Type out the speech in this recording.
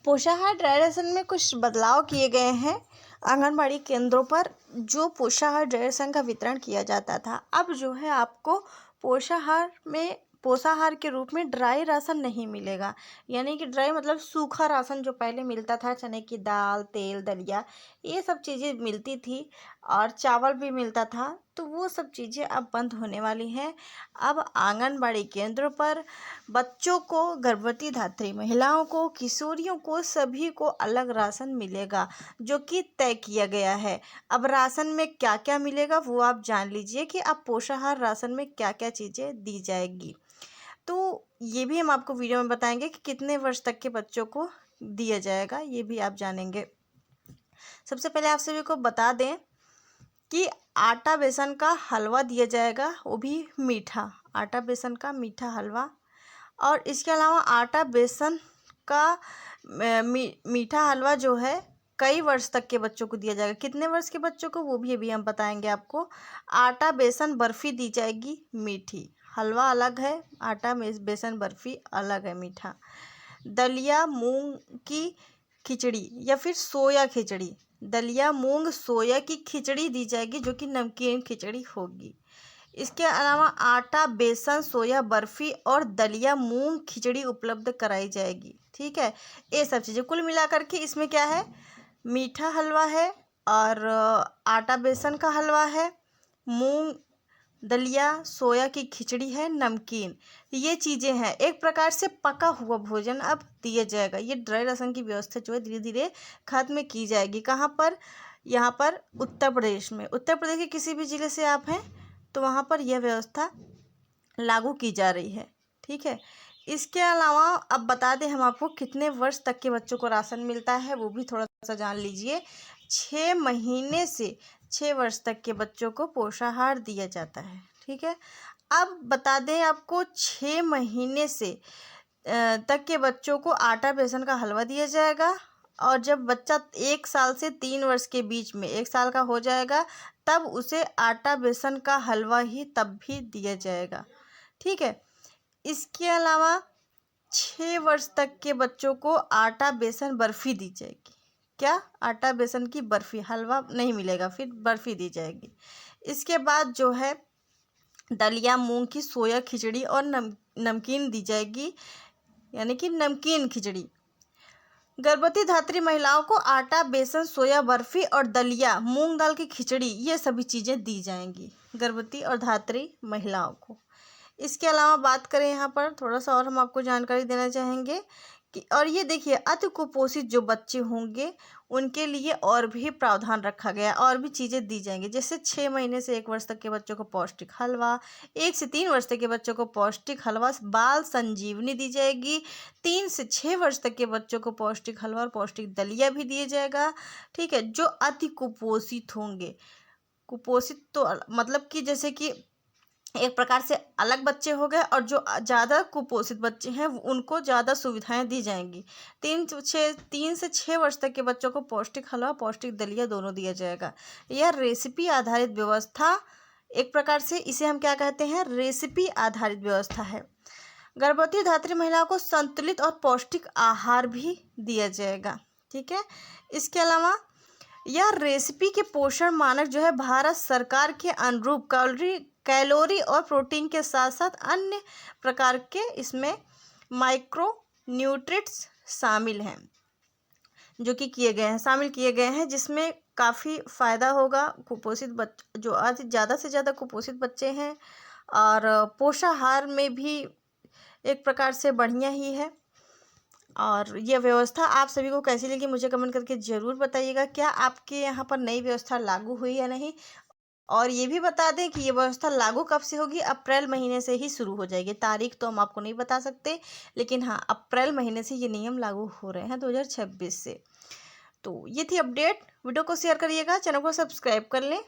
पोषाहार dry ration में कुछ बदलाव किए गए हैं। आंगनबाड़ी केंद्रों पर जो पोषाहार ड्राई राशन का वितरण किया जाता था, अब जो है आपको पोषाहार के रूप में ड्राई राशन नहीं मिलेगा। यानी कि ड्राई मतलब सूखा राशन जो पहले मिलता था, चने की दाल, तेल, दलिया, ये सब चीज़ें मिलती थी और चावल भी मिलता था, तो वो सब चीज़ें अब बंद होने वाली हैं। अब आंगनबाड़ी केंद्रों पर बच्चों को, गर्भवती धात्री महिलाओं को, किशोरियों को, सभी को अलग राशन मिलेगा, जो कि तय किया गया है। अब राशन में क्या क्या मिलेगा वो आप जान लीजिए कि अब पोषाहार राशन में क्या क्या चीज़ें दी जाएगी। तो ये भी हम आपको वीडियो में बताएंगे कि कितने वर्ष तक के बच्चों को दिया जाएगा, ये भी आप जानेंगे। सबसे पहले आप सभी को बता दें कि आटा बेसन का हलवा दिया जाएगा, वो भी मीठा, आटा बेसन का मीठा हलवा। और इसके अलावा आटा बेसन का मीठा हलवा जो है कई वर्ष तक के बच्चों को दिया जाएगा। कितने वर्ष के बच्चों को वो भी अभी हम बताएंगे आपको। आटा बेसन बर्फ़ी दी जाएगी मीठी, हलवा अलग है, आटा बेसन बर्फ़ी अलग है मीठा। दलिया मूंग की खिचड़ी या फिर सोया खिचड़ी, दलिया मूंग सोया की खिचड़ी दी जाएगी, जो कि नमकीन खिचड़ी होगी। इसके अलावा आटा बेसन सोया बर्फ़ी और दलिया मूंग खिचड़ी उपलब्ध कराई जाएगी। ठीक है, ये सब चीज़ें कुल मिलाकर के इसमें क्या है, मीठा हलवा है और आटा बेसन का हलवा है, मूंग दलिया सोया की खिचड़ी है, नमकीन, ये चीज़ें हैं। एक प्रकार से पका हुआ भोजन अब दिया जाएगा। ये ड्राई राशन की व्यवस्था जो है धीरे धीरे खत्म की जाएगी। कहाँ पर? यहाँ पर उत्तर प्रदेश में। उत्तर प्रदेश के किसी भी ज़िले से आप हैं तो वहाँ पर यह व्यवस्था लागू की जा रही है। ठीक है, इसके अलावा अब बता दें हम आपको कितने वर्ष तक के बच्चों को राशन मिलता है, वो भी थोड़ा सा जान लीजिए। 6 महीने से 6 वर्ष तक के बच्चों को पोषाहार दिया जाता है। ठीक है, अब बता दें आपको 6 महीने से तक के बच्चों को आटा बेसन का हलवा दिया जाएगा, और जब बच्चा 1 साल से 3 वर्ष के बीच में 1 साल का हो जाएगा तब उसे आटा बेसन का हलवा ही तब भी दिया जाएगा। ठीक है, इसके अलावा 6 वर्ष तक के बच्चों को आटा बेसन बर्फ़ी दी जाएगी। क्या? आटा बेसन की बर्फ़ी, हलवा नहीं मिलेगा, फिर बर्फ़ी दी जाएगी। इसके बाद जो है दलिया मूंग की सोया खिचड़ी और नमकीन दी जाएगी, यानी कि नमकीन खिचड़ी। गर्भवती धात्री महिलाओं को आटा बेसन सोया बर्फ़ी और दलिया मूंग दाल की खिचड़ी, ये सभी चीज़ें दी जाएंगी गर्भवती और धात्री महिलाओं को। इसके अलावा बात करें यहाँ पर थोड़ा सा और हम आपको जानकारी देना चाहेंगे कि, और ये देखिए, अति कुपोषित जो बच्चे होंगे उनके लिए और भी प्रावधान रखा गया, और भी चीज़ें दी जाएंगी। जैसे 6 महीने से 1 वर्ष तक के बच्चों को पौष्टिक हलवा, 1 से 3 वर्ष तक के बच्चों को पौष्टिक हलवा बाल संजीवनी दी जाएगी, 3 से 6 वर्ष तक के बच्चों को पौष्टिक हलवा और पौष्टिक दलिया भी दिया जाएगा। ठीक है, जो अति कुपोषित होंगे, कुपोषित तो मतलब कि जैसे कि एक प्रकार से अलग बच्चे हो गए, और जो ज़्यादा कुपोषित बच्चे हैं उनको ज़्यादा सुविधाएं दी जाएंगी। 3 से 6 वर्ष तक के बच्चों को पौष्टिक हलवा पौष्टिक दलिया दोनों दिया जाएगा। यह रेसिपी आधारित व्यवस्था, एक प्रकार से इसे हम क्या कहते हैं, रेसिपी आधारित व्यवस्था है। गर्भवती धात्री महिलाओं को संतुलित और पौष्टिक आहार भी दिया जाएगा। ठीक है, इसके अलावा यह रेसिपी के पोषण मानक जो है भारत सरकार के अनुरूप कैलोरी और प्रोटीन के साथ साथ अन्य प्रकार के इसमें माइक्रो न्यूट्रिएंट्स शामिल हैं, जो कि शामिल किए गए हैं, जिसमें काफ़ी फ़ायदा होगा कुपोषित जो आज ज़्यादा से ज़्यादा कुपोषित बच्चे हैं। और पोषाहार में भी एक प्रकार से बढ़िया ही है। और यह व्यवस्था आप सभी को कैसी लगी मुझे कमेंट करके ज़रूर बताइएगा। क्या आपके यहाँ पर नई व्यवस्था लागू हुई या नहीं, और ये भी बता दें कि ये व्यवस्था लागू कब से होगी। अप्रैल महीने से ही शुरू हो जाएगी। तारीख तो हम आपको नहीं बता सकते, लेकिन हाँ, अप्रैल महीने से ये नियम लागू हो रहे हैं 2026 से। तो ये थी अपडेट। वीडियो को शेयर करिएगा, चैनल को सब्सक्राइब कर लें।